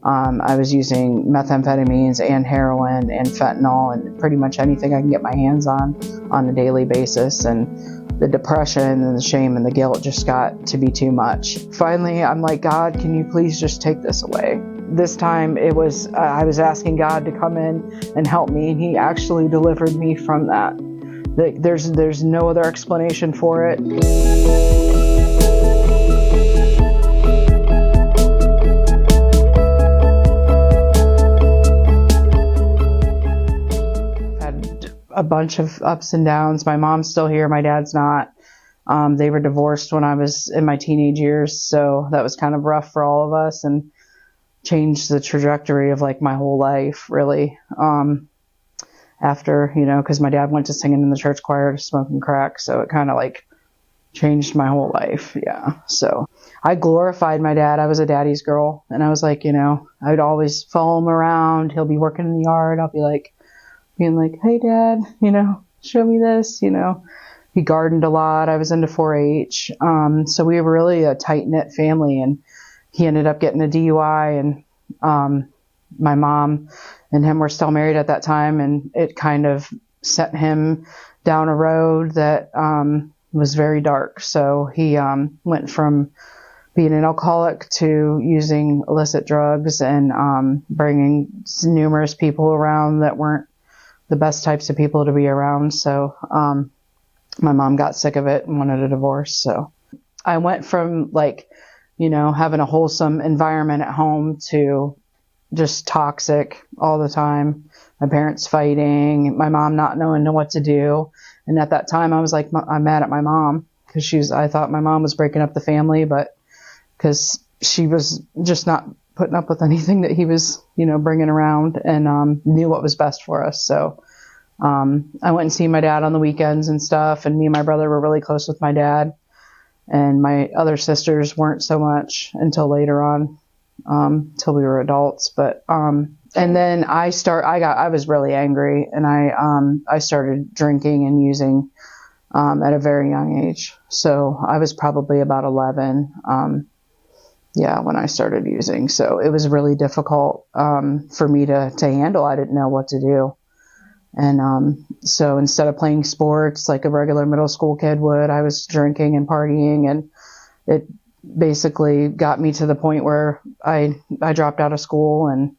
I was using methamphetamines and heroin and fentanyl and pretty much anything I can get my hands on a daily basis. And the depression and the shame and the guilt just got to be too much. Finally, I'm like, God, can you please just take this away? This time it was, I was asking God to come in and help me, and He actually delivered me from that. There's no other explanation for it. A bunch of ups and downs. My mom's still here. My dad's not. They were divorced when I was in my teenage years, so that was kind of rough for all of us and changed the trajectory of like my whole life, really. After, because my dad went to singing in the church choir to smoking crack, so it kind of like changed my whole life. Yeah. So I glorified my dad. I was a daddy's girl, and I was like, I'd always follow him around. He'll be working in the yard. I'll be like, being like, hey dad, show me this, He gardened a lot. I was into 4-H. So we were really a tight knit family, and he ended up getting a DUI, and my mom and him were still married at that time, and it kind of sent him down a road that was very dark. So he went from being an alcoholic to using illicit drugs and bringing numerous people around that weren't the best types of people to be around. So my mom got sick of it and wanted a divorce. So I went from having a wholesome environment at home to just toxic all the time. My parents fighting, my mom not knowing what to do. And at that time I was like, I'm mad at my mom because I thought my mom was breaking up the family, but because she was just not putting up with anything that he was, bringing around, and knew what was best for us. So I went and see my dad on the weekends and stuff, and me and my brother were really close with my dad, and my other sisters weren't so much until later on, till we were adults. But and then I was really angry, and I started drinking and using at a very young age. So I was probably about 11. When I started using. So it was really difficult for me to handle. I didn't know what to do. And so instead of playing sports like a regular middle school kid would, I was drinking and partying, and it basically got me to the point where I dropped out of school, and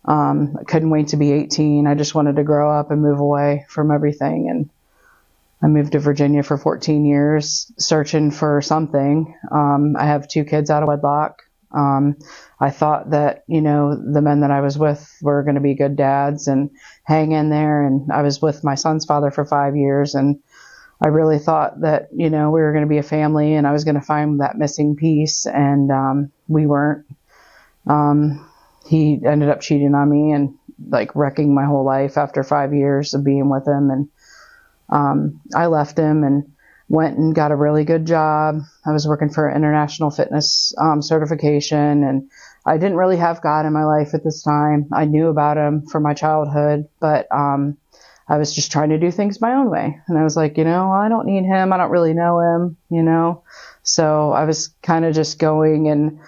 I couldn't wait to be 18. I just wanted to grow up and move away from everything. And I moved to Virginia for 14 years, searching for something. I have 2 kids out of wedlock. I thought that, the men that I was with were going to be good dads and hang in there. And I was with my son's father for 5 years. And I really thought that, we were going to be a family, and I was going to find that missing piece. And we weren't. He ended up cheating on me and wrecking my whole life after 5 years of being with him. And I left him and went and got a really good job. I was working for international fitness certification, and I didn't really have God in my life at this time. I knew about him from my childhood, but I was just trying to do things my own way. And I was like, I don't need him. I don't really know him, So I was kind of just going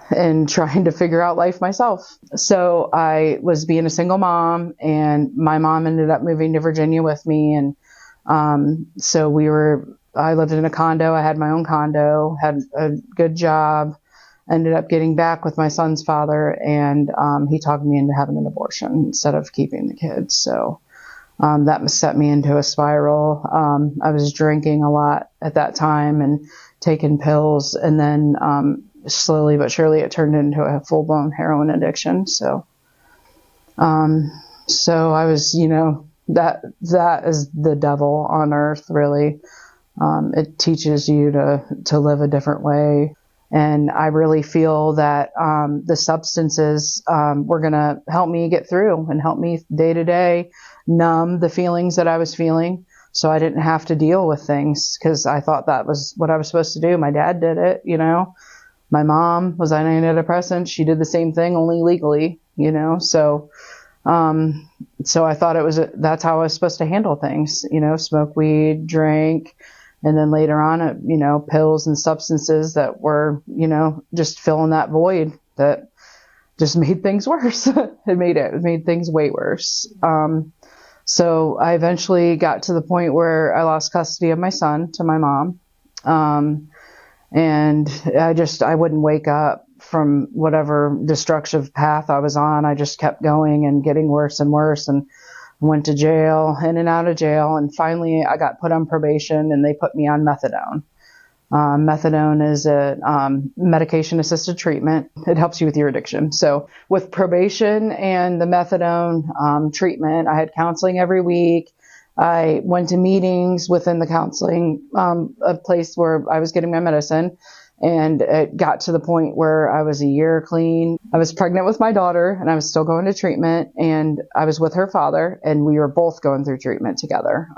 and trying to figure out life myself. So I was being a single mom, and my mom ended up moving to Virginia with me. And so I lived in a condo. I had my own condo, had a good job, ended up getting back with my son's father, and he talked me into having an abortion instead of keeping the kids. So that set me into a spiral. I was drinking a lot at that time and taking pills, and then slowly but surely it turned into a full-blown heroin addiction. So I was, that is the devil on earth, really. It teaches you to live a different way. And I really feel that the substances were going to help me get through and help me day to day numb the feelings that I was feeling, so I didn't have to deal with things, because I thought that was what I was supposed to do. My dad did it, My mom was on antidepressants. She did the same thing, only legally, So I thought that's how I was supposed to handle things, smoke weed, drink, And then later on, pills and substances that were, just filling that void that just made things worse. It made things way worse. So I eventually got to the point where I lost custody of my son to my mom. And I wouldn't wake up from whatever destructive path I was on. I just kept going and getting worse and worse, and went to jail, in and out of jail. And finally I got put on probation, and they put me on methadone. Methadone is a medication-assisted treatment. It helps you with your addiction. So with probation and the methadone treatment, I had counseling every week. I went to meetings within the counseling, a place where I was getting my medicine. And it got to the point where I was a year clean. I was pregnant with my daughter, and I was still going to treatment, and I was with her father, and we were both going through treatment together.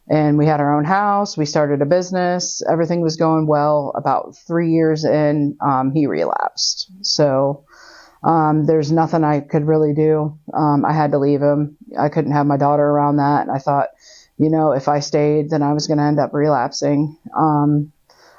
And we had our own house. We started a business. Everything was going well. About 3 years in, he relapsed. So there's nothing I could really do. I had to leave him. I couldn't have my daughter around that. And I thought, if I stayed, then I was going to end up relapsing.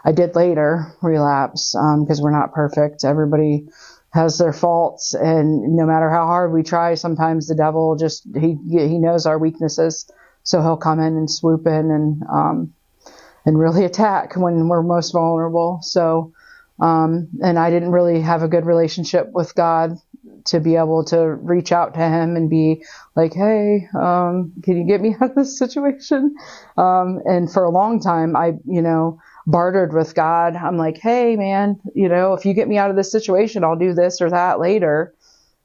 I did later relapse, because we're not perfect. Everybody has their faults, and no matter how hard we try, sometimes the devil he knows our weaknesses. So he'll come in and swoop in and really attack when we're most vulnerable. So, and I didn't really have a good relationship with God to be able to reach out to him and be like, hey, can you get me out of this situation? And for a long time, I, bartered with God. I'm like, hey man, if you get me out of this situation, I'll do this or that later.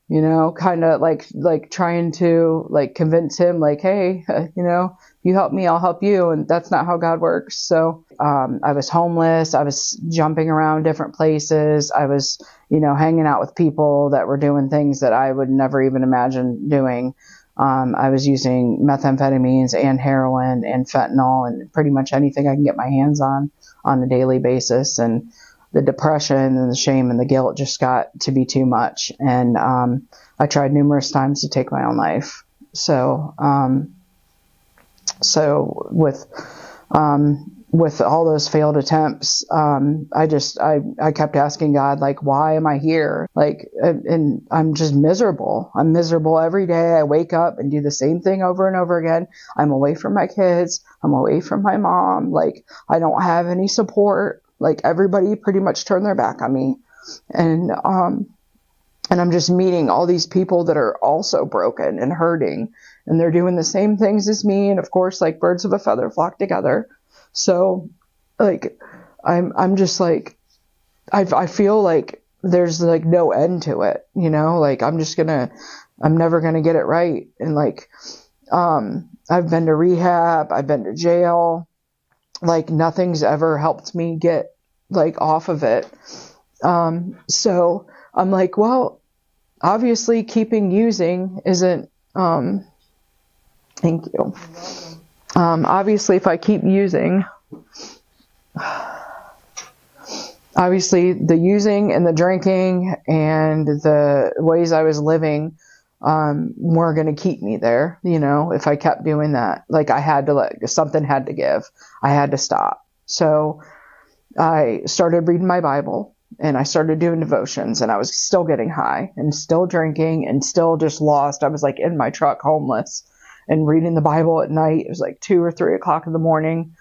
Kind of like trying to convince him hey, you help me, I'll help you. And that's not how God works. So, I was homeless. I was jumping around different places. I was, hanging out with people that were doing things that I would never even imagine doing. I was using methamphetamines and heroin and fentanyl and pretty much anything I can get my hands on a daily basis. And the depression and the shame and the guilt just got to be too much. And I tried numerous times to take my own life. So with all those failed attempts, I kept asking God, why am I here? And I'm just miserable. I'm miserable every day. I wake up and do the same thing over and over again. I'm away from my kids. I'm away from my mom. I don't have any support. Everybody pretty much turned their back on me. And I'm just meeting all these people that are also broken and hurting, and they're doing the same things as me. And of course, birds of a feather flock together. So I'm just I feel like there's no end to it, I'm never going to get it right. And I've been to rehab, I've been to jail. Nothing's ever helped me get off of it. So I'm well, obviously keeping using isn't, thank you. Obviously if I keep using, obviously the using and the drinking and the ways I was living, weren't going to keep me there. If I kept doing that, I had to something had to give. I had to stop. So I started reading my Bible, and I started doing devotions, and I was still getting high and still drinking and still just lost. I was in my truck, homeless, and reading the Bible at night. It was 2 or 3 o'clock in the morning,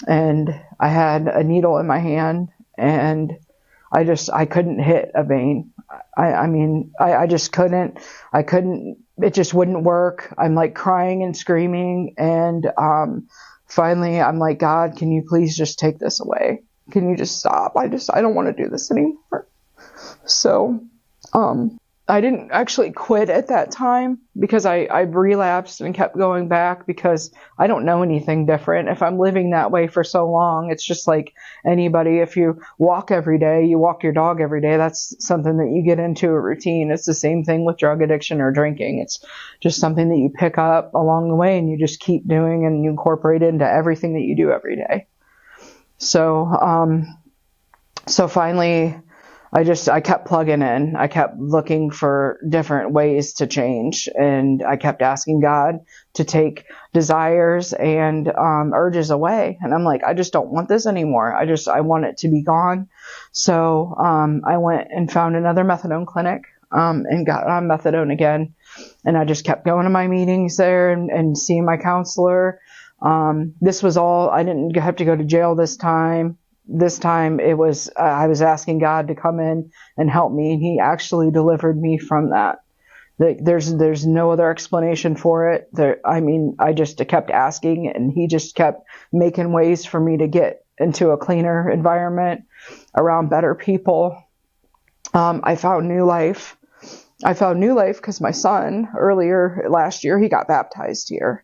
and I had a needle in my hand, and I couldn't hit a vein. I just couldn't, it just wouldn't work. I'm crying and screaming. And, finally I'm like, God, can you please just take this away? Can you just stop? I don't want to do this anymore. So, I didn't actually quit at that time because I relapsed and kept going back because I don't know anything different. If I'm living that way for so long, it's just like anybody. If you walk every day, you walk your dog every day, that's something that you get into a routine. It's the same thing with drug addiction or drinking. It's just something that you pick up along the way and you just keep doing and you incorporate it into everything that you do every day. So finally, I kept plugging in. I kept looking for different ways to change, and I kept asking God to take desires and urges away. And I'm like, I just don't want this anymore. I want it to be gone. So I went and found another methadone clinic and got on methadone again. And I just kept going to my meetings there and seeing my counselor. This was all, I didn't have to go to jail this time. This time it was, I was asking God to come in and help me, and he actually delivered me from that. There's no other explanation for it. I just kept asking, and he just kept making ways for me to get into a cleaner environment around better people. I found new life. I found new life because my son, earlier last year, he got baptized here.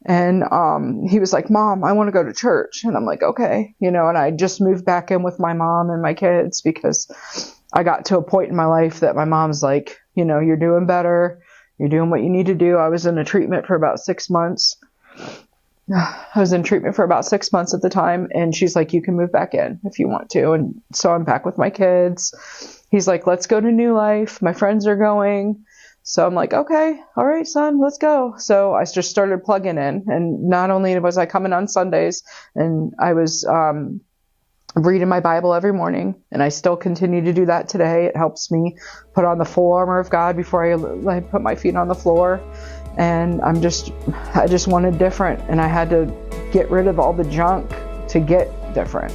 And he was like, Mom, I want to go to church. And I'm like, okay. And I just moved back in with my mom and my kids because I got to a point in my life that my mom's like, you're doing better. You're doing what you need to do. I was in treatment for about 6 months. I was in treatment for about 6 months at the time. And she's like, you can move back in if you want to. And so I'm back with my kids. He's like, let's go to New Life. My friends are going. So I'm like, okay, all right, son, let's go. So I just started plugging in. And not only was I coming on Sundays, and I was reading my Bible every morning, and I still continue to do that today. It helps me put on the full armor of God before I put my feet on the floor. And I just wanted different. And I had to get rid of all the junk to get different.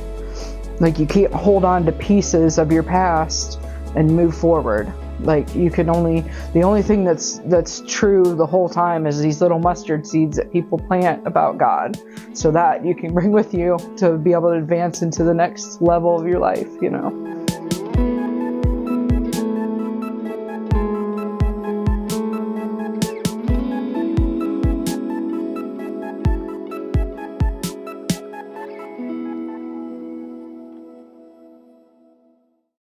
Like, you can't hold on to pieces of your past and move forward. Like, the only thing that's true the whole time is these little mustard seeds that people plant about God, so that you can bring with you to be able to advance into the next level of your life,